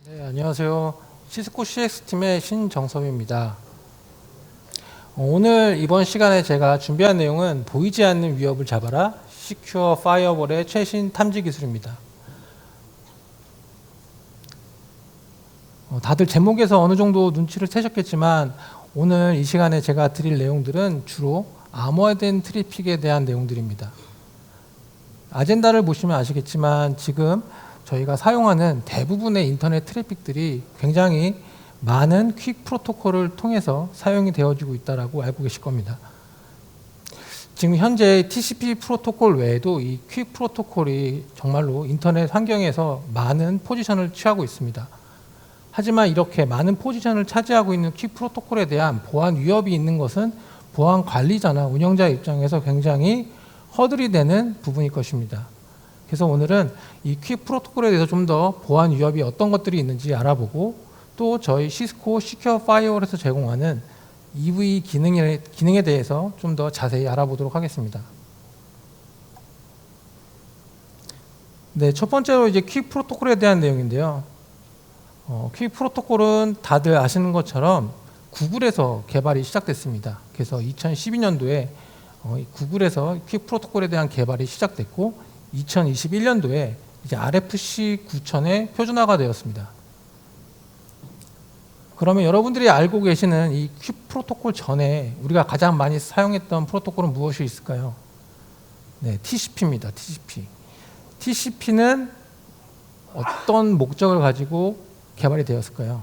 네, 안녕하세요. 시스코 CX팀의 신정섭입니다. 오늘 이번 시간에 제가 준비한 내용은 보이지 않는 위협을 잡아라 시큐어 파이어볼의 최신 탐지 기술입니다. 다들 제목에서 어느 정도 눈치를 채셨겠지만 오늘 이 시간에 제가 드릴 내용들은 주로 암호화된 트래픽에 대한 내용들입니다. 아젠다를 보시면 아시겠지만 지금 저희가 사용하는 대부분의 인터넷 트래픽들이 굉장히 많은 퀵 프로토콜을 통해서 사용이 되어지고 있다고 알고 계실 겁니다. 지금 현재 TCP 프로토콜 외에도 이 퀵 프로토콜이 정말로 인터넷 환경에서 많은 포지션을 취하고 있습니다. 하지만 이렇게 많은 포지션을 차지하고 있는 퀵 프로토콜에 대한 보안 위협이 있는 것은 보안 관리자나 운영자 입장에서 굉장히 허들이 되는 부분일 것입니다. 그래서 오늘은 이 퀵 프로토콜에 대해서 좀 더 보안 위협이 어떤 것들이 있는지 알아보고 또 저희 시스코 시큐어 파이어볼에서 제공하는 EV 기능에 대해서 좀 더 자세히 알아보도록 하겠습니다. 네, 첫 번째로 이제 퀵 프로토콜에 대한 내용인데요. 퀵 프로토콜은 다들 아시는 것처럼 구글에서 개발이 시작됐습니다. 그래서 2012년도에 구글에서 퀵 프로토콜에 대한 개발이 시작됐고 2021년도에 이제 RFC 9000에 표준화가 되었습니다. 그러면 여러분들이 알고 계시는 이 퀵 프로토콜 전에 우리가 가장 많이 사용했던 프로토콜은 무엇이 있을까요? 네, TCP입니다. TCP. TCP는 어떤 목적을 가지고 개발이 되었을까요?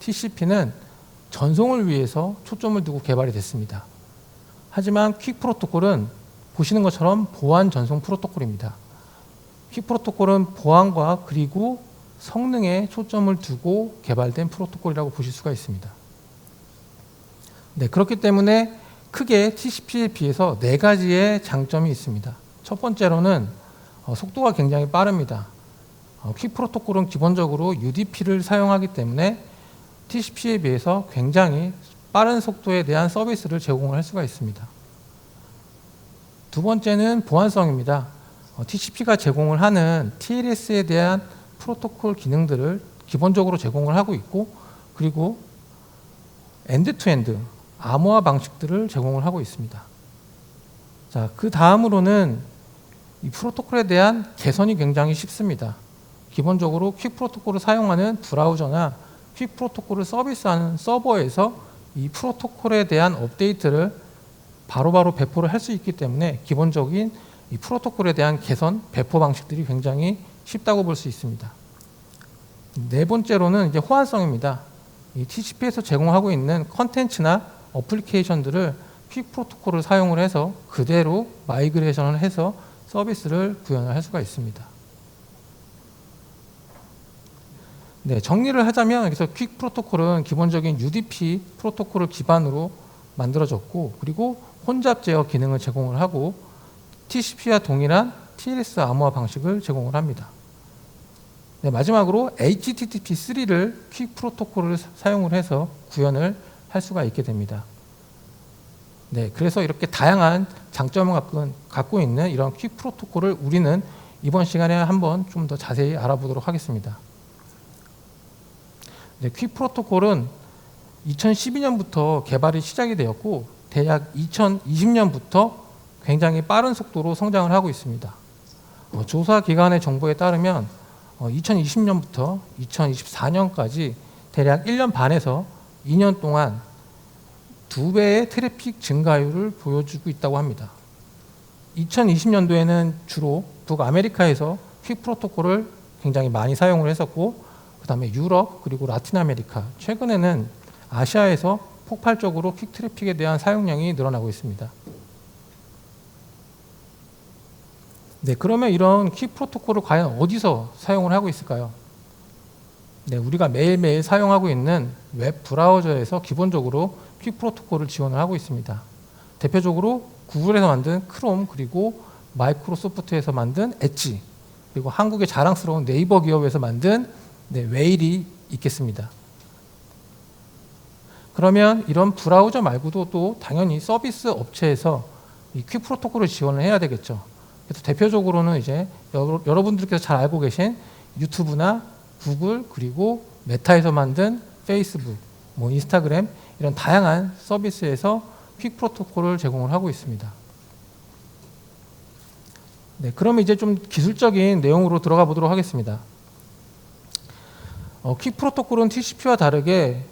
TCP는 전송을 위해서 초점을 두고 개발이 됐습니다. 하지만 퀵 프로토콜은 보시는 것처럼 보안 전송 프로토콜입니다. 퀵 프로토콜은 보안과 그리고 성능에 초점을 두고 개발된 프로토콜이라고 보실 수가 있습니다. 네, 그렇기 때문에 크게 TCP에 비해서 4가지의 장점이 있습니다. 첫 번째로는 속도가 굉장히 빠릅니다. 퀵 프로토콜은 기본적으로 UDP를 사용하기 때문에 TCP에 비해서 굉장히 빠른 속도에 대한 서비스를 제공할 수가 있습니다. 두 번째는 보안성입니다. TCP가 제공을 하는 TLS에 대한 프로토콜 기능들을 기본적으로 제공을 하고 있고 그리고 엔드-투-엔드 암호화 방식들을 제공을 하고 있습니다. 자, 그 다음으로는 이 프로토콜에 대한 개선이 굉장히 쉽습니다. 기본적으로 퀵 프로토콜을 사용하는 브라우저나 퀵 프로토콜을 서비스하는 서버에서 이 프로토콜에 대한 업데이트를 바로바로 배포를 할 수 있기 때문에 기본적인 이 프로토콜에 대한 개선, 배포 방식들이 굉장히 쉽다고 볼 수 있습니다. 네 번째로는 이제 호환성입니다. 이 TCP에서 제공하고 있는 컨텐츠나 어플리케이션들을 퀵 프로토콜을 사용을 해서 그대로 마이그레이션을 해서 서비스를 구현을 할 수가 있습니다. 네, 정리를 하자면 그래서 퀵 프로토콜은 기본적인 UDP 프로토콜을 기반으로 만들어졌고 그리고 혼잡 제어 기능을 제공을 하고 TCP와 동일한 TLS 암호화 방식을 제공을 합니다. 네, 마지막으로 HTTP3를 퀵 프로토콜을 사용을 해서 구현을 할 수가 있게 됩니다. 네, 그래서 이렇게 다양한 장점을 갖고 있는 이런 퀵 프로토콜을 우리는 이번 시간에 한번 좀 더 자세히 알아보도록 하겠습니다. 네, 퀵 프로토콜은 2012년부터 개발이 시작이 되었고 대략 2020년부터 굉장히 빠른 속도로 성장을 하고 있습니다. 조사 기관의 정보에 따르면 2020년부터 2024년까지 대략 1년 반에서 2년 동안 2배의 트래픽 증가율을 보여주고 있다고 합니다. 2020년도에는 주로 북아메리카에서 퀵 프로토콜을 굉장히 많이 사용을 했었고 그 다음에 유럽 그리고 라틴 아메리카 최근에는 아시아에서 폭발적으로 퀵 트래픽에 대한 사용량이 늘어나고 있습니다. 네, 그러면 이런 퀵 프로토콜을 과연 어디서 사용을 하고 있을까요? 네, 우리가 매일매일 사용하고 있는 웹 브라우저에서 기본적으로 퀵 프로토콜을 지원을 하고 있습니다. 대표적으로 구글에서 만든 크롬 그리고 마이크로소프트에서 만든 엣지 그리고 한국의 자랑스러운 네이버 기업에서 만든 웨일이 있겠습니다. 그러면 이런 브라우저 말고도 또 당연히 서비스 업체에서 이 퀵 프로토콜을 지원을 해야 되겠죠. 그래서 대표적으로는 이제 여러분들께서 잘 알고 계신 유튜브나 구글 그리고 메타에서 만든 페이스북, 뭐 인스타그램 이런 다양한 서비스에서 퀵 프로토콜을 제공을 하고 있습니다. 네, 그러면 이제 좀 기술적인 내용으로 들어가 보도록 하겠습니다. 퀵 프로토콜은 TCP와 다르게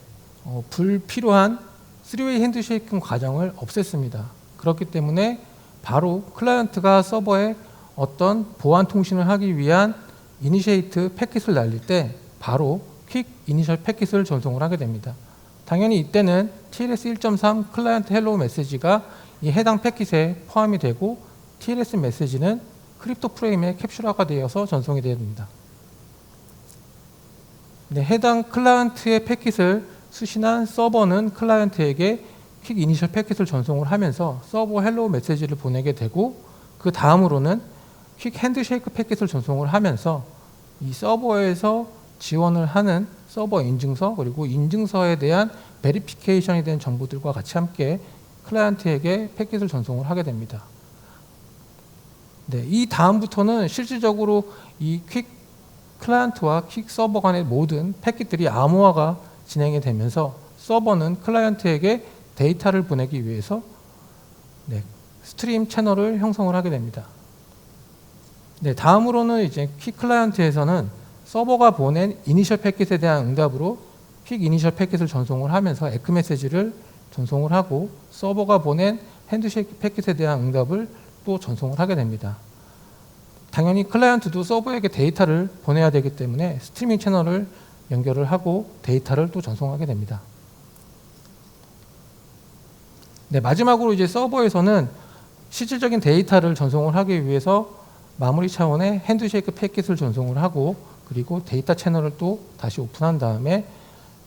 불필요한 3웨이 핸드쉐이킹 과정을 없앴습니다. 그렇기 때문에 바로 클라이언트가 서버에 어떤 보안 통신을 하기 위한 이니시에이트 패킷을 날릴 때 바로 퀵 이니셜 패킷을 전송을 하게 됩니다. 당연히 이때는 TLS 1.3 클라이언트 헬로우 메시지가 이 해당 패킷에 포함이 되고 TLS 메시지는 크립토 프레임에 캡슐화가 되어서 전송이 됩니다. 네, 해당 클라이언트의 패킷을 수신한 서버는 클라이언트에게 퀵 이니셜 패킷을 전송을 하면서 서버 헬로우 메시지를 보내게 되고 그 다음으로는 퀵 핸드쉐이크 패킷을 전송을 하면서 이 서버에서 지원을 하는 서버 인증서 그리고 인증서에 대한 베리피케이션이 된 정보들과 같이 함께 클라이언트에게 패킷을 전송을 하게 됩니다. 네, 이 다음부터는 실질적으로 이 퀵 클라이언트와 퀵 서버 간의 모든 패킷들이 암호화가 진행이 되면서 서버는 클라이언트에게 데이터를 보내기 위해서 스트림 채널을 형성을 하게 됩니다. 네, 다음으로는 이제 퀵 클라이언트에서는 서버가 보낸 이니셜 패킷에 대한 응답으로 퀵 이니셜 패킷을 전송을 하면서 에크 메시지를 전송을 하고 서버가 보낸 핸드쉐이크 패킷에 대한 응답을 또 전송을 하게 됩니다. 당연히 클라이언트도 서버에게 데이터를 보내야 되기 때문에 스트리밍 채널을 연결을 하고 데이터를 또 전송하게 됩니다. 네, 마지막으로 이제 서버에서는 실질적인 데이터를 전송을 하기 위해서 마무리 차원의 핸드쉐이크 패킷을 전송을 하고 그리고 데이터 채널을 또 다시 오픈한 다음에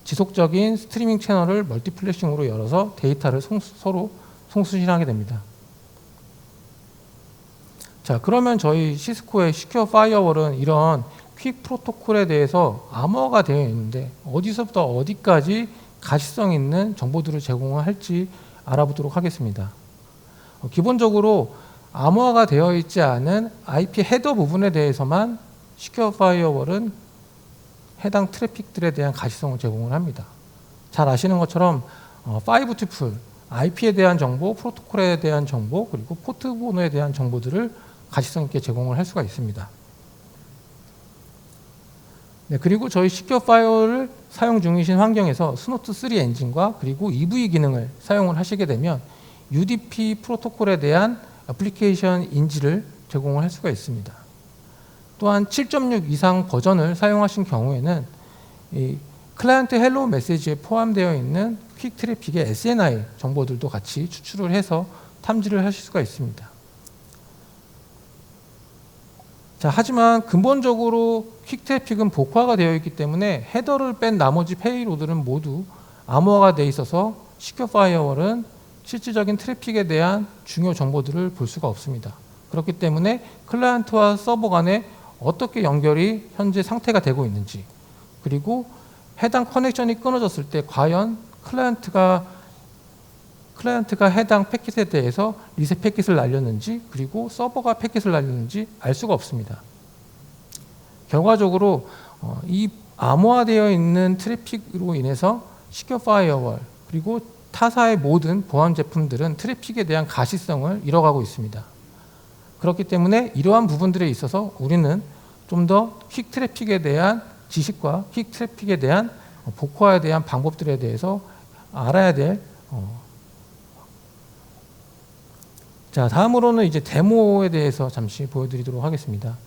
지속적인 스트리밍 채널을 멀티플래싱으로 열어서 데이터를 서로 송수신하게 됩니다. 자, 그러면 저희 시스코의 시큐어 파이어월은 이런 퀵 프로토콜에 대해서 암호화가 되어 있는데 어디서부터 어디까지 가시성 있는 정보들을 제공할지 알아보도록 하겠습니다. 기본적으로 암호화가 되어 있지 않은 IP 헤더 부분에 대해서만 시큐어 파이어월은 해당 트래픽들에 대한 가시성을 제공을 합니다. 잘 아시는 것처럼 5투풀, IP에 대한 정보, 프로토콜에 대한 정보, 그리고 포트 번호에 대한 정보들을 가시성 있게 제공을 할 수가 있습니다. 네, 그리고 저희 시큐어 파이어를 사용 중이신 환경에서 스노트 3 엔진과 그리고 EV 기능을 사용을 하시게 되면 UDP 프로토콜에 대한 애플리케이션 인지를 제공을 할 수가 있습니다. 또한 7.6 이상 버전을 사용하신 경우에는 이 클라이언트 헬로우 메시지에 포함되어 있는 퀵 트래픽의 SNI 정보들도 같이 추출을 해서 탐지를 하실 수가 있습니다. 자, 하지만 근본적으로 퀵 트래픽은 복화가 되어 있기 때문에 헤더를 뺀 나머지 페이로드는 모두 암호화가 되어 있어서 시큐어 파이어월은 실질적인 트래픽에 대한 중요 정보들을 볼 수가 없습니다. 그렇기 때문에 클라이언트와 서버 간에 어떻게 연결이 현재 상태가 되고 있는지 그리고 해당 커넥션이 끊어졌을 때 과연 클라이언트가 해당 패킷에 대해서 리셋 패킷을 날렸는지 그리고 서버가 패킷을 날렸는지 알 수가 없습니다. 결과적으로 이 암호화되어 있는 트래픽으로 인해서 시큐어 파이어월 그리고 타사의 모든 보안 제품들은 트래픽에 대한 가시성을 잃어가고 있습니다. 그렇기 때문에 이러한 부분들에 있어서 우리는 좀 더 퀵 트래픽에 대한 지식과 퀵 트래픽에 대한 복화에 대한 방법들에 대해서 알아야 될 자, 다음으로는 이제 데모에 대해서 잠시 보여드리도록 하겠습니다.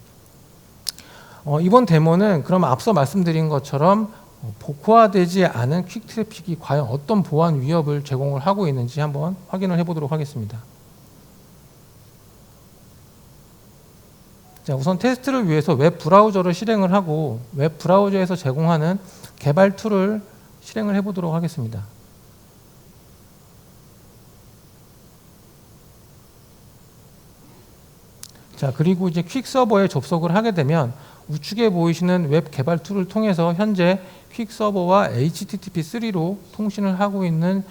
이번 데모는 그럼 앞서 말씀드린 것처럼 복화되지 않은 퀵 트래픽이 과연 어떤 보안 위협을 제공을 하고 있는지 한번 확인을 해보도록 하겠습니다. 자, 우선 테스트를 위해서 웹 브라우저를 실행을 하고 웹 브라우저에서 제공하는 개발 툴을 실행을 해보도록 하겠습니다. 자, 그리고 이제 퀵 서버에 접속을 하게 되면 우측에 보이시는 웹 개발 툴을 통해서 현재 퀵 서버와 HTTP3로 통신을 하고 있는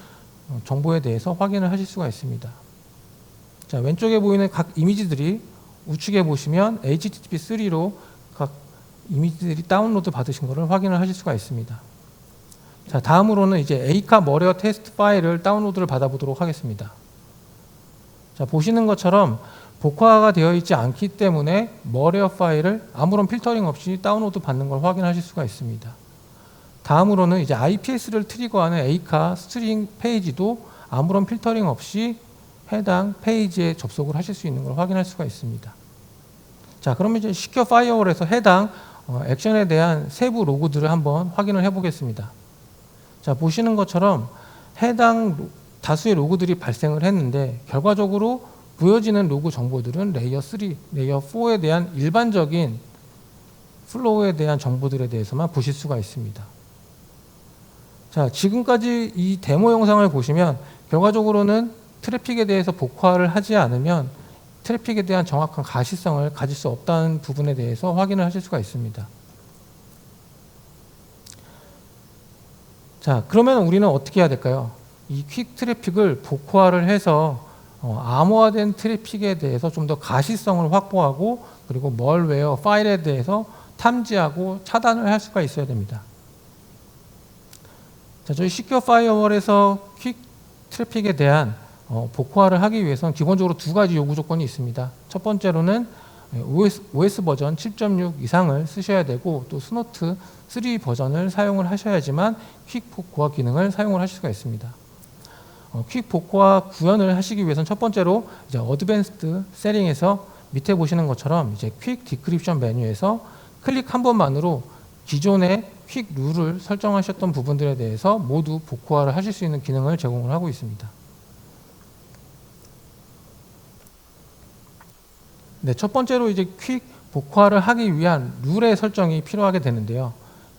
정보에 대해서 확인을 하실 수가 있습니다. 자, 왼쪽에 보이는 각 이미지들이 우측에 보시면 HTTP3로 각 이미지들이 다운로드 받으신 것을 확인을 하실 수가 있습니다. 자, 다음으로는 이제 에이카 머레어 테스트 파일을 다운로드를 받아보도록 하겠습니다. 자, 보시는 것처럼 복화가 되어 있지 않기 때문에 머레어 파일을 아무런 필터링 없이 다운로드 받는 걸 확인하실 수가 있습니다. 다음으로는 이제 IPS를 트리거하는 에이카 스트링 페이지도 아무런 필터링 없이 해당 페이지에 접속을 하실 수 있는 걸 확인할 수가 있습니다. 자, 그러면 이제 시큐어 파이어월에서 해당 액션에 대한 세부 로그들을 한번 확인을 해보겠습니다. 자, 보시는 것처럼 해당 다수의 로그들이 발생을 했는데 결과적으로 보여지는 로그 정보들은 레이어 3, 레이어 4에 대한 일반적인 플로우에 대한 정보들에 대해서만 보실 수가 있습니다. 자, 지금까지 이 데모 영상을 보시면 결과적으로는 트래픽에 대해서 복화를 하지 않으면 트래픽에 대한 정확한 가시성을 가질 수 없다는 부분에 대해서 확인을 하실 수가 있습니다. 자, 그러면 우리는 어떻게 해야 될까요? 이 퀵 트래픽을 복화를 해서 암호화된 트래픽에 대해서 좀 더 가시성을 확보하고 그리고 멀웨어 파일에 대해서 탐지하고 차단을 할 수가 있어야 됩니다. 자, 저희 시큐어 파이어월에서 퀵 트래픽에 대한 복화를 하기 위해서는 기본적으로 두 가지 요구 조건이 있습니다. 첫 번째로는 OS 버전 7.6 이상을 쓰셔야 되고 또 스노트 3 버전을 사용을 하셔야지만 퀵 복화 기능을 사용을 하실 수가 있습니다. 퀵 복화 구현을 하시기 위해서는 첫 번째로 이제 어드밴스드 세팅에서 밑에 보시는 것처럼 이제 퀵 디크립션 메뉴에서 클릭 한 번만으로 기존의 퀵 룰을 설정하셨던 부분들에 대해서 모두 복화를 하실 수 있는 기능을 제공을 하고 있습니다. 네, 첫 번째로 이제 퀵 복화를 하기 위한 룰의 설정이 필요하게 되는데요.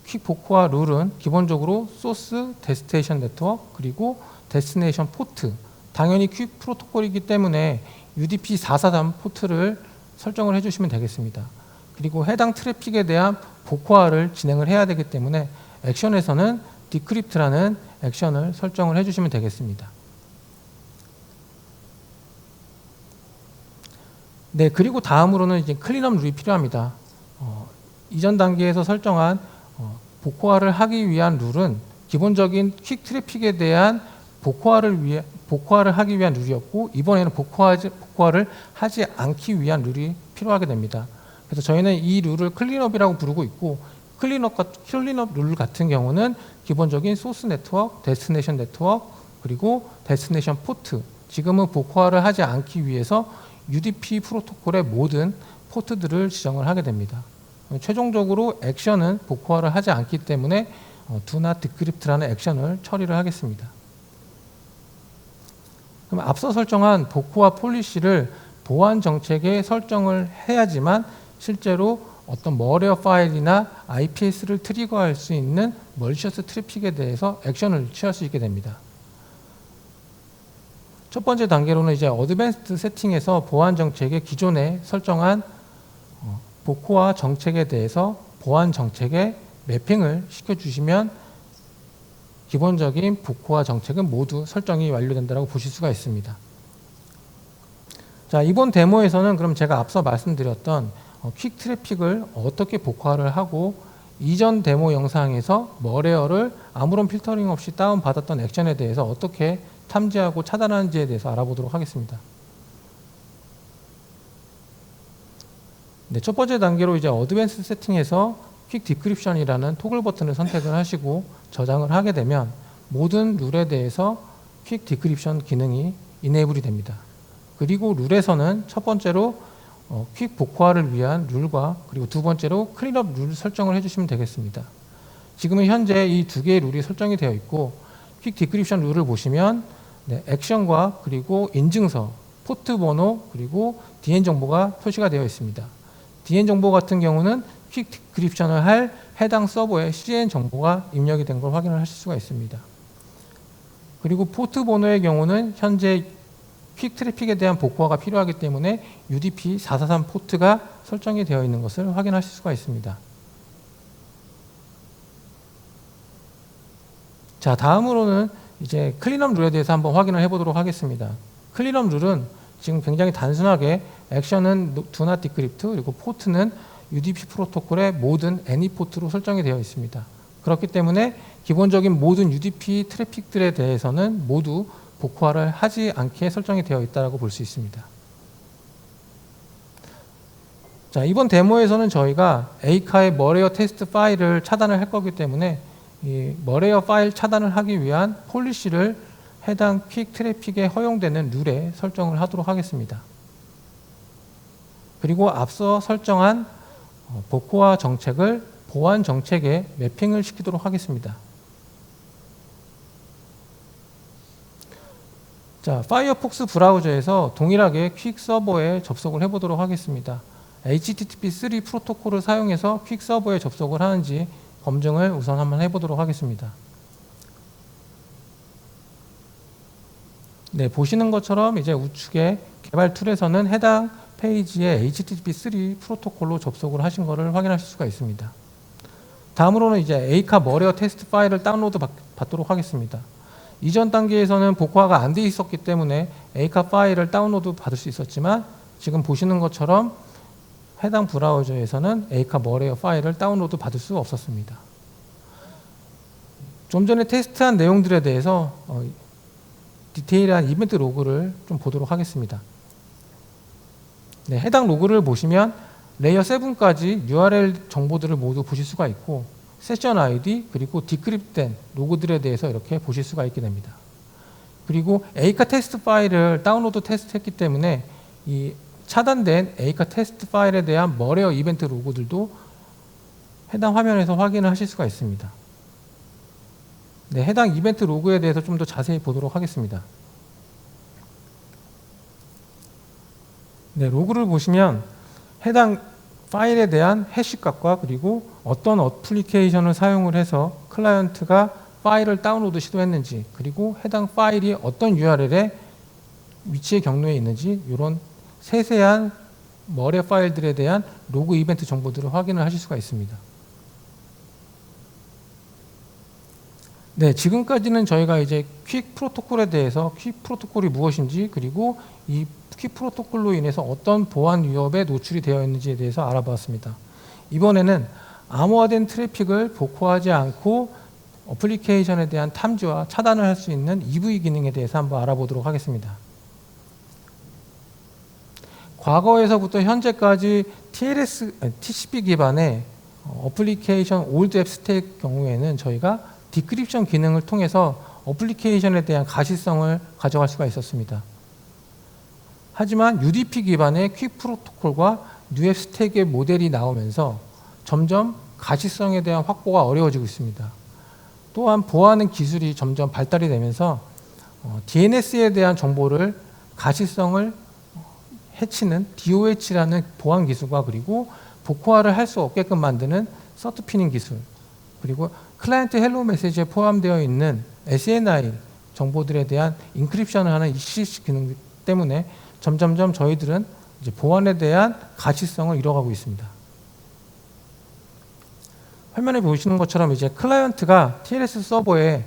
퀵 복화 룰은 기본적으로 소스, 데스티네이션 네트워크, 그리고 데스티네이션 포트, 당연히 퀵 프로토콜이기 때문에 UDP 443 포트를 설정을 해주시면 되겠습니다. 그리고 해당 트래픽에 대한 복화를 진행을 해야 되기 때문에 액션에서는 디크립트라는 액션을 설정을 해주시면 되겠습니다. 네, 그리고 다음으로는 이제 클린업 룰이 필요합니다. 이전 단계에서 설정한 복화를 하기 위한 룰은 기본적인 퀵 트래픽에 대한 복화를 하기 위한 룰이었고 이번에는 복화를 하지 않기 위한 룰이 필요하게 됩니다. 그래서 저희는 이 룰을 클린업이라고 부르고 있고 클린업 룰 같은 경우는 기본적인 소스 네트워크, 데스티네이션 네트워크, 그리고 데스티네이션 포트, 지금은 복화를 하지 않기 위해서 UDP 프로토콜의 모든 포트들을 지정을 하게 됩니다. 최종적으로 액션은 복화를 하지 않기 때문에 do not decrypt라는 액션을 처리를 하겠습니다. 그럼 앞서 설정한 복화 폴리시를 보안 정책에 설정을 해야지만 실제로 어떤 머레어 파일이나 IPS를 트리거할 수 있는 멀리셔스 트래픽에 대해서 액션을 취할 수 있게 됩니다. 첫 번째 단계로는 이제 어드밴스드 세팅에서 보안 정책에 기존에 설정한 복화 정책에 대해서 보안 정책에 매핑을 시켜주시면 기본적인 복화 정책은 모두 설정이 완료된다고 보실 수가 있습니다. 자, 이번 데모에서는 그럼 제가 앞서 말씀드렸던 퀵 트래픽을 어떻게 복화를 하고 이전 데모 영상에서 머레어를 아무런 필터링 없이 다운받았던 액션에 대해서 어떻게 탐지하고 차단하는지에 대해서 알아보도록 하겠습니다. 네, 첫 번째 단계로 이제 어드밴스 세팅에서 퀵 디크립션이라는 토글 버튼을 선택을 하시고 저장을 하게 되면 모든 룰에 대해서 퀵 디크립션 기능이 이네이블이 됩니다. 그리고 룰에서는 첫 번째로 퀵 복화를 위한 룰과 그리고 두 번째로 클린업 룰 설정을 해주시면 되겠습니다. 지금은 현재 이 두 개의 룰이 설정이 되어 있고 퀵 디크립션 룰을 보시면 네, 액션과 그리고 인증서, 포트 번호 그리고 DN 정보가 표시가 되어 있습니다. DN 정보 같은 경우는 퀵 디크립션을 할 해당 서버에 CN 정보가 입력이 된 걸 확인을 하실 수가 있습니다. 그리고 포트 번호의 경우는 현재 퀵 트래픽에 대한 복화가 필요하기 때문에 UDP 443 포트가 설정이 되어 있는 것을 확인하실 수가 있습니다. 자, 다음으로는 이제 클린업 룰에 대해서 한번 확인을 해보도록 하겠습니다. 클린업 룰은 지금 굉장히 단순하게 액션은 do not decrypt 그리고 포트는 UDP 프로토콜의 모든 any 포트로 설정이 되어 있습니다. 그렇기 때문에 기본적인 모든 UDP 트래픽들에 대해서는 모두 복호화를 하지 않게 설정이 되어 있다고 볼 수 있습니다. 자, 이번 데모에서는 저희가 에이카의 머레어 테스트 파일을 차단을 할 거기 때문에 이 머레어 파일 차단을 하기 위한 폴리시를 해당 퀵 트래픽에 허용되는 룰에 설정을 하도록 하겠습니다. 그리고 앞서 설정한 복호화 정책을 보안 정책에 매핑을 시키도록 하겠습니다. 자, 파이어폭스 브라우저에서 동일하게 퀵 서버에 접속을 해보도록 하겠습니다. HTTP3 프로토콜을 사용해서 퀵 서버에 접속을 하는지 검증을 우선 한번 해보도록 하겠습니다. 네, 보시는 것처럼 이제 우측에 개발 툴에서는 해당 페이지에 HTTP3 프로토콜로 접속을 하신 것을 확인하실 수가 있습니다. 다음으로는 이제 에이카 머레어 테스트 파일을 다운로드 받도록 하겠습니다. 이전 단계에서는 복호화가 안 돼 있었기 때문에 에이카 파일을 다운로드 받을 수 있었지만 지금 보시는 것처럼 해당 브라우저에서는 에이카 머레어 파일을 다운로드 받을 수 없었습니다. 좀 전에 테스트한 내용들에 대해서 디테일한 이벤트 로그를 좀 보도록 하겠습니다. 네, 해당 로그를 보시면 레이어 7까지 URL 정보들을 모두 보실 수가 있고 세션 아이디 그리고 디크립트된 로그들에 대해서 이렇게 보실 수가 있게 됩니다. 그리고 에이카 테스트 파일을 다운로드 테스트했기 때문에 이 차단된 에이카 테스트 파일에 대한 머레어 이벤트 로그들도 해당 화면에서 확인을 하실 수가 있습니다. 네, 해당 이벤트 로그에 대해서 좀 더 자세히 보도록 하겠습니다. 네, 로그를 보시면 해당 파일에 대한 해시값과 그리고 어떤 어플리케이션을 사용을 해서 클라이언트가 파일을 다운로드 시도했는지 그리고 해당 파일이 어떤 URL에 위치의 경로에 있는지 이런 세세한 머레어 파일들에 대한 로그 이벤트 정보들을 확인을 하실 수가 있습니다. 네, 지금까지는 저희가 이제 퀵 프로토콜에 대해서 퀵 프로토콜이 무엇인지 그리고 이 퀵 프로토콜로 인해서 어떤 보안 위협에 노출이 되어 있는지에 대해서 알아보았습니다. 이번에는 암호화된 트래픽을 복호하지 않고 어플리케이션에 대한 탐지와 차단을 할 수 있는 EV 기능에 대해서 한번 알아보도록 하겠습니다. 과거에서부터 현재까지 TCP 기반의 어플리케이션 올드 앱 스택 경우에는 저희가 디크립션 기능을 통해서 어플리케이션에 대한 가시성을 가져갈 수가 있었습니다. 하지만 UDP 기반의 퀵 프로토콜과 뉴앱 스택의 모델이 나오면서 점점 가시성에 대한 확보가 어려워지고 있습니다. 또한 보안의 기술이 점점 발달이 되면서 DNS에 대한 정보를 가시성을 해치는 DOH라는 보안 기술과 그리고 복호화를 할 수 없게끔 만드는 서트피닝 기술 그리고 클라이언트 헬로 메시지에 포함되어 있는 SNI 정보들에 대한 인크립션을 하는 ECC 기능 때문에 점점점 저희들은 이제 보안에 대한 가시성을 잃어가고 있습니다. 화면에 보시는 것처럼 이제 클라이언트가 TLS 서버에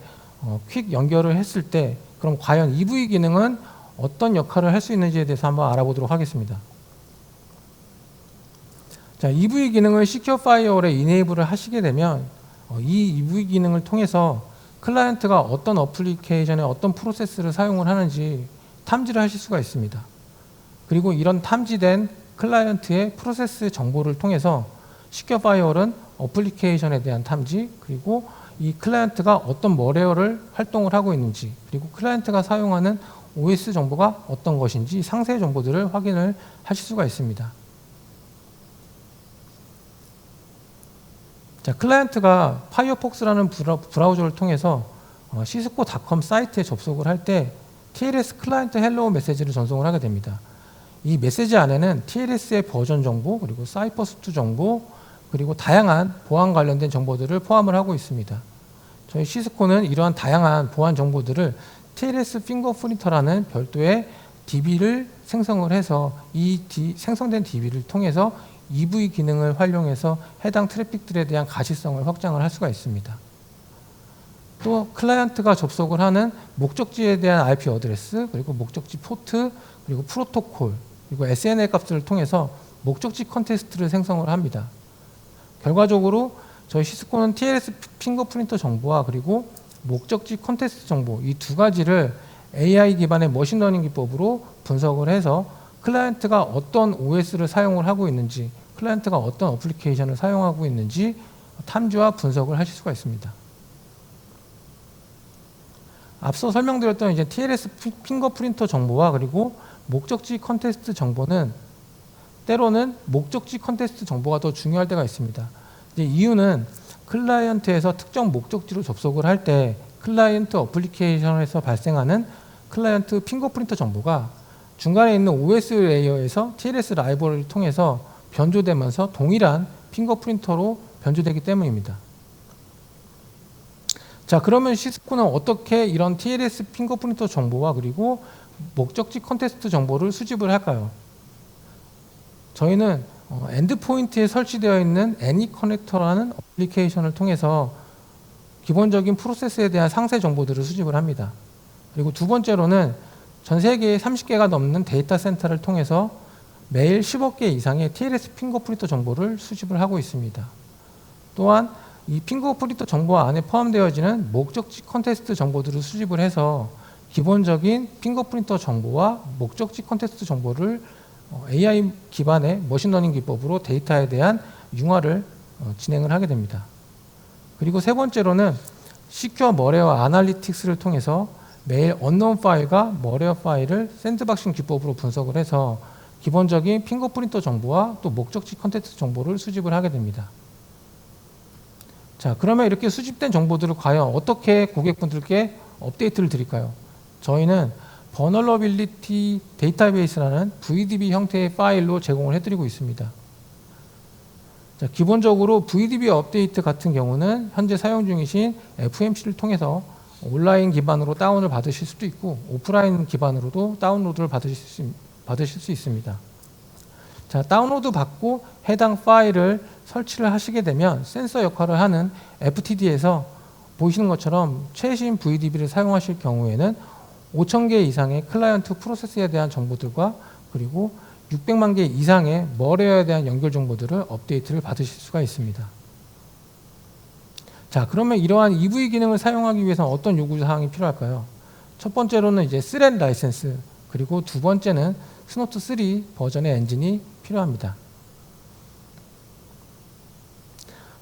퀵 연결을 했을 때 그럼 과연 EV 기능은 어떤 역할을 할 수 있는지에 대해서 한번 알아보도록 하겠습니다. 자, EV 기능을 시큐어 파이어월에 이네이블을 하시게 되면 이 EV 기능을 통해서 클라이언트가 어떤 어플리케이션에 어떤 프로세스를 사용을 하는지 탐지를 하실 수가 있습니다. 그리고 이런 탐지된 클라이언트의 프로세스 정보를 통해서 시큐어 파이어월은 어플리케이션에 대한 탐지 그리고 이 클라이언트가 어떤 머레어를 활동을 하고 있는지 그리고 클라이언트가 사용하는 OS 정보가 어떤 것인지 상세 정보들을 확인을 하실 수가 있습니다. 자, 클라이언트가 파이어폭스라는 브라우저를 통해서 시스코닷컴 사이트에 접속을 할 때 TLS 클라이언트 헬로우 메시지를 전송을 하게 됩니다. 이 메시지 안에는 TLS의 버전 정보 그리고 사이퍼스투 정보 그리고 다양한 보안 관련된 정보들을 포함을 하고 있습니다. 저희 시스코는 이러한 다양한 보안 정보들을 TLS 핑거프린터라는 별도의 DB를 생성을 해서 이 생성된 DB를 통해서 EV 기능을 활용해서 해당 트래픽들에 대한 가시성을 확장을 할 수가 있습니다. 또 클라이언트가 접속을 하는 목적지에 대한 IP 어드레스 그리고 목적지 포트 그리고 프로토콜 그리고 SNL 값들을 통해서 목적지 컨텍스트를 생성을 합니다. 결과적으로 저희 시스코는 TLS 핑거프린터 정보와 그리고 목적지 컨텍스트 정보 이 두 가지를 AI 기반의 머신러닝 기법으로 분석을 해서 클라이언트가 어떤 OS를 사용을 하고 있는지, 클라이언트가 어떤 어플리케이션을 사용하고 있는지 탐지와 분석을 하실 수가 있습니다. 앞서 설명드렸던 이제 TLS 핑거프린터 정보와 그리고 목적지 컨텍스트 정보는 때로는 목적지 컨텍스트 정보가 더 중요할 때가 있습니다. 이제 이유는 클라이언트에서 특정 목적지로 접속을 할 때 클라이언트 어플리케이션에서 발생하는 클라이언트 핑거프린터 정보가 중간에 있는 OS 레이어에서 TLS 라이브러리를 통해서 변조되면서 동일한 핑거프린터로 변조되기 때문입니다. 자, 그러면 시스코는 어떻게 이런 TLS 핑거프린터 정보와 그리고 목적지 컨텍스트 정보를 수집을 할까요? 저희는 엔드포인트에 설치되어 있는 애니커넥터라는 어플리케이션을 통해서 기본적인 프로세스에 대한 상세 정보들을 수집을 합니다. 그리고 두 번째로는 전 세계에 30개가 넘는 데이터 센터를 통해서 매일 10억 개 이상의 TLS 핑거프린터 정보를 수집을 하고 있습니다. 또한 이 핑거프린터 정보 안에 포함되어지는 목적지 컨텍스트 정보들을 수집을 해서 기본적인 핑거프린터 정보와 목적지 컨텍스트 정보를 AI 기반의 머신러닝 기법으로 데이터에 대한 융화를 진행을 하게 됩니다. 그리고 세 번째로는 시큐어 머레어 아날리틱스를 통해서 매일 언노운 파일과 머레어 파일을 샌드박싱 기법으로 분석을 해서 기본적인 핑거프린터 정보와 또 목적지 컨텍스트 정보를 수집을 하게 됩니다. 자, 그러면 이렇게 수집된 정보들을 과연 어떻게 고객분들께 업데이트를 드릴까요? 저희는 Vulnerability Database라는 VDB 형태의 파일로 제공을 해드리고 있습니다. 자, 기본적으로 VDB 업데이트 같은 경우는 현재 사용 중이신 FMC를 통해서 온라인 기반으로 다운을 받으실 수도 있고 오프라인 기반으로도 다운로드를 받으실 수 있습니다. 자, 다운로드 받고 해당 파일을 설치를 하시게 되면 센서 역할을 하는 FTD에서 보시는 것처럼 최신 VDB를 사용하실 경우에는 5,000개 이상의 클라이언트 프로세스에 대한 정보들과 그리고 600만 개 이상의 머레어에 대한 연결 정보들을 업데이트를 받으실 수가 있습니다. 자, 그러면 이러한 EV 기능을 사용하기 위해서는 어떤 요구사항이 필요할까요? 첫 번째로는 이제 스렛 라이센스, 그리고 두 번째는 스노트 3 버전의 엔진이 필요합니다.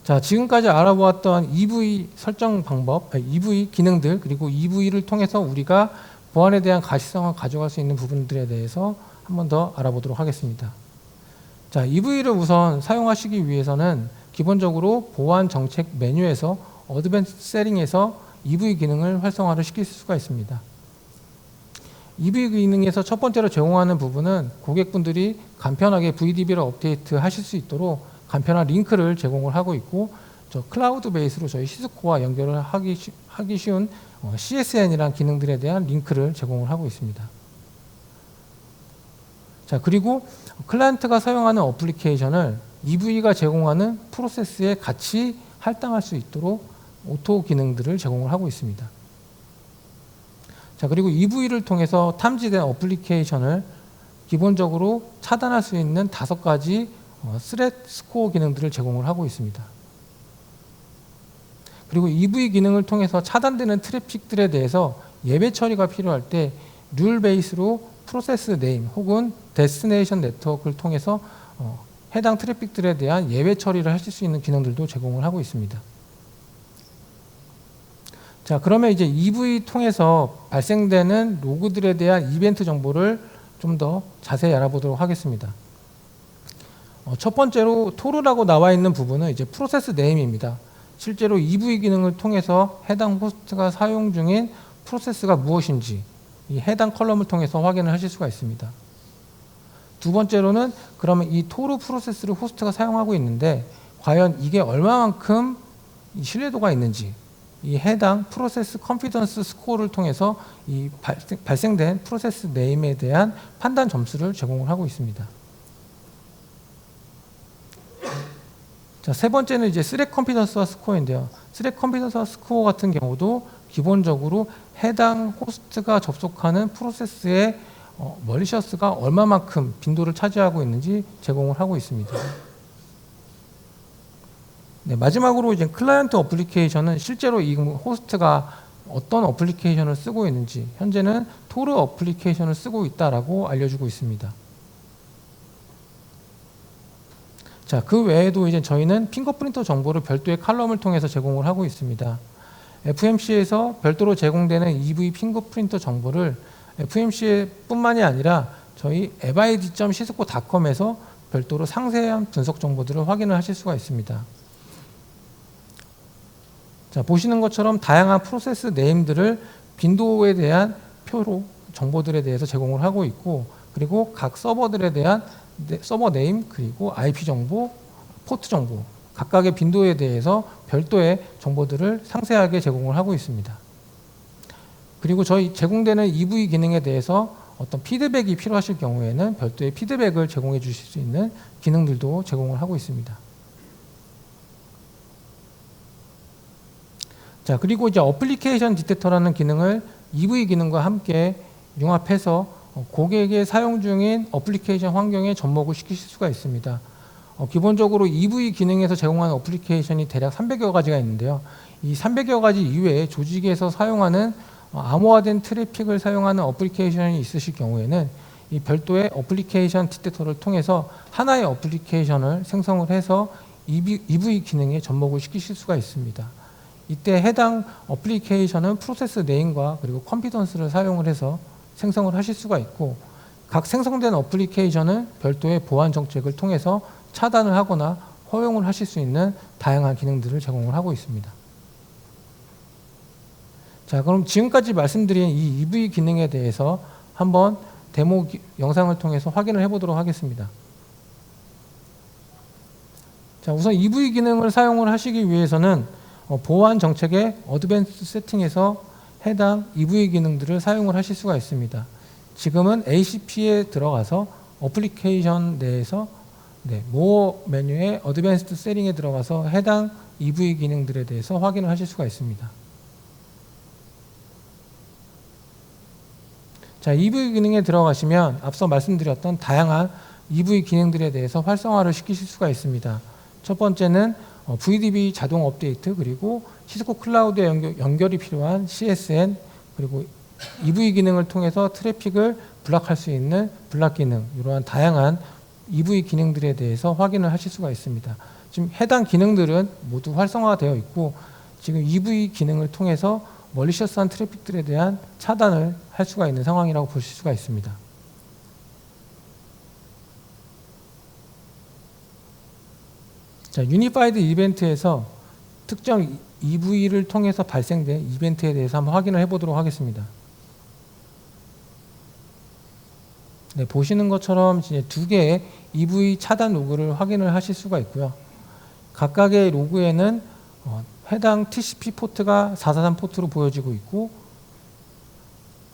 자, 지금까지 알아보았던 EV 설정 방법, EV 기능들, 그리고 EV를 통해서 우리가 보안에 대한 가시성을 가져갈 수 있는 부분들에 대해서 한 번 더 알아보도록 하겠습니다. 자, EV를 우선 사용하시기 위해서는 기본적으로 보안 정책 메뉴에서 어드밴스 세팅에서 EV 기능을 활성화를 시킬 수가 있습니다. EV 기능에서 첫 번째로 제공하는 부분은 고객분들이 간편하게 VDB를 업데이트 하실 수 있도록 간편한 링크를 제공을 하고 있고, 저 클라우드 베이스로 저희 시스코와 연결을 하기 쉬운 CSN이라는 기능들에 대한 링크를 제공을 하고 있습니다. 자, 그리고 클라이언트가 사용하는 어플리케이션을 EV가 제공하는 프로세스에 같이 할당할 수 있도록 오토 기능들을 제공을 하고 있습니다. 자, 그리고 EV를 통해서 탐지된 어플리케이션을 기본적으로 차단할 수 있는 5가지 스렛 스코어 기능들을 제공을 하고 있습니다. 그리고 EV 기능을 통해서 차단되는 트래픽들에 대해서 예외 처리가 필요할 때 룰 베이스로 프로세스 네임 혹은 데스티네이션 네트워크를 통해서 해당 트래픽들에 대한 예외 처리를 하실 수 있는 기능들도 제공을 하고 있습니다. 자, 그러면 이제 EV 통해서 발생되는 로그들에 대한 이벤트 정보를 좀 더 자세히 알아보도록 하겠습니다. 첫 번째로 토르라고 나와 있는 부분은 이제 프로세스 네임입니다. 실제로 EV 기능을 통해서 해당 호스트가 사용 중인 프로세스가 무엇인지 이 해당 컬럼을 통해서 확인을 하실 수가 있습니다. 두 번째로는 그러면 이 토르 프로세스를 호스트가 사용하고 있는데 과연 이게 얼마만큼 신뢰도가 있는지 이 해당 프로세스 컨피던스 스코어를 통해서 이 발생된 프로세스 네임에 대한 판단 점수를 제공을 하고 있습니다. 자, 세 번째는 이제 스렛 컨피던스 스코어인데요. 스렛 컨피던스 스코어 같은 경우도 기본적으로 해당 호스트가 접속하는 프로세스의 멀리셔스가 얼마만큼 빈도를 차지하고 있는지 제공을 하고 있습니다. 네, 마지막으로 이제 클라이언트 어플리케이션은 실제로 이 호스트가 어떤 어플리케이션을 쓰고 있는지, 현재는 토르 어플리케이션을 쓰고 있다라고 알려주고 있습니다. 자, 그 외에도 이제 저희는 핑거프린터 정보를 별도의 칼럼을 통해서 제공을 하고 있습니다. FMC에서 별도로 제공되는 EV 핑거프린터 정보를 FMC 뿐만이 아니라 저희 fid.cisco.com에서 별도로 상세한 분석 정보들을 확인을 하실 수가 있습니다. 자, 보시는 것처럼 다양한 프로세스 네임들을 빈도우에 대한 표로 정보들에 대해서 제공을 하고 있고, 그리고 각 서버들에 대한 서버 네임, 그리고 IP 정보, 포트 정보, 각각의 빈도에 대해서 별도의 정보들을 상세하게 제공을 하고 있습니다. 그리고 저희 제공되는 EV 기능에 대해서 어떤 피드백이 필요하실 경우에는 별도의 피드백을 제공해 주실 수 있는 기능들도 제공을 하고 있습니다. 자, 그리고 이제 어플리케이션 디텍터라는 기능을 EV 기능과 함께 융합해서 고객의 사용 중인 어플리케이션 환경에 접목을 시키실 수가 있습니다. 기본적으로 EV 기능에서 제공하는 어플리케이션이 대략 300여 가지가 있는데요. 이 300여 가지 이외에 조직에서 사용하는 암호화된 트래픽을 사용하는 어플리케이션이 있으실 경우에는 이 별도의 어플리케이션 디텍터를 통해서 하나의 어플리케이션을 생성을 해서 EV 기능에 접목을 시키실 수가 있습니다. 이때 해당 어플리케이션은 프로세스 네임과 그리고 컴피던스를 사용을 해서 생성을 하실 수가 있고, 각 생성된 어플리케이션은 별도의 보안 정책을 통해서 차단을 하거나 허용을 하실 수 있는 다양한 기능들을 제공을 하고 있습니다. 자, 그럼 지금까지 말씀드린 이 EV 기능에 대해서 한번 데모 영상을 통해서 확인을 해보도록 하겠습니다. 자, 우선 EV 기능을 사용을 하시기 위해서는 보안 정책의 어드밴스 세팅에서 해당 EV 기능들을 사용을 하실 수가 있습니다. 지금은 ACP에 들어가서 어플리케이션 내에서 모어 메뉴의 어드밴스드 세팅에 들어가서 해당 EV 기능들에 대해서 확인을 하실 수가 있습니다. 자, EV 기능에 들어가시면 앞서 말씀드렸던 다양한 EV 기능들에 대해서 활성화를 시키실 수가 있습니다. 첫 번째는 VDB 자동 업데이트, 그리고 시스코 클라우드에 연결이 필요한 CSN, 그리고 EV 기능을 통해서 트래픽을 블락할 수 있는 블락 기능, 이러한 다양한 EV 기능들에 대해서 확인을 하실 수가 있습니다. 지금 해당 기능들은 모두 활성화되어 있고, 지금 EV 기능을 통해서 멀리셔스한 트래픽들에 대한 차단을 할 수가 있는 상황이라고 보실 수가 있습니다. 자, 유니파이드 이벤트에서 특정 EV를 통해서 발생된 이벤트에 대해서 한번 확인을 해보도록 하겠습니다. 네, 보시는 것처럼 이제 두 개의 EV 차단 로그를 확인을 하실 수가 있고요. 각각의 로그에는 해당 TCP 포트가 443 포트로 보여지고 있고,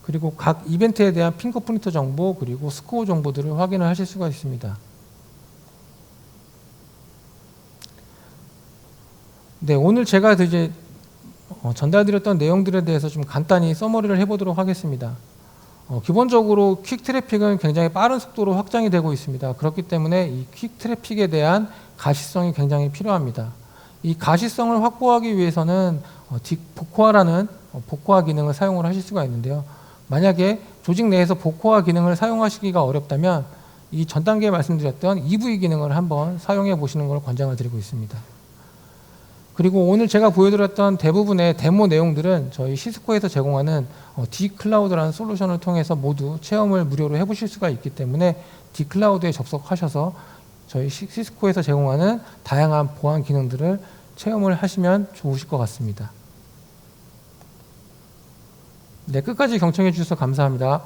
그리고 각 이벤트에 대한 핑거프린터 정보, 그리고 스코어 정보들을 확인을 하실 수가 있습니다. 네, 오늘 제가 이제 전달드렸던 내용들에 대해서 좀 간단히 서머리를 해보도록 하겠습니다. 기본적으로 퀵 트래픽은 굉장히 빠른 속도로 확장이 되고 있습니다. 그렇기 때문에 이 퀵 트래픽에 대한 가시성이 굉장히 필요합니다. 이 가시성을 확보하기 위해서는 복호화라는 복호화 기능을 사용을 하실 수가 있는데요. 만약에 조직 내에서 복호화 기능을 사용하시기가 어렵다면 이 전 단계에 말씀드렸던 EV 기능을 한번 사용해 보시는 걸 권장을 드리고 있습니다. 그리고 오늘 제가 보여드렸던 대부분의 데모 내용들은 저희 시스코에서 제공하는 D클라우드라는 솔루션을 통해서 모두 체험을 무료로 해보실 수가 있기 때문에 D클라우드에 접속하셔서 저희 시스코에서 제공하는 다양한 보안 기능들을 체험을 하시면 좋으실 것 같습니다. 네, 끝까지 경청해 주셔서 감사합니다.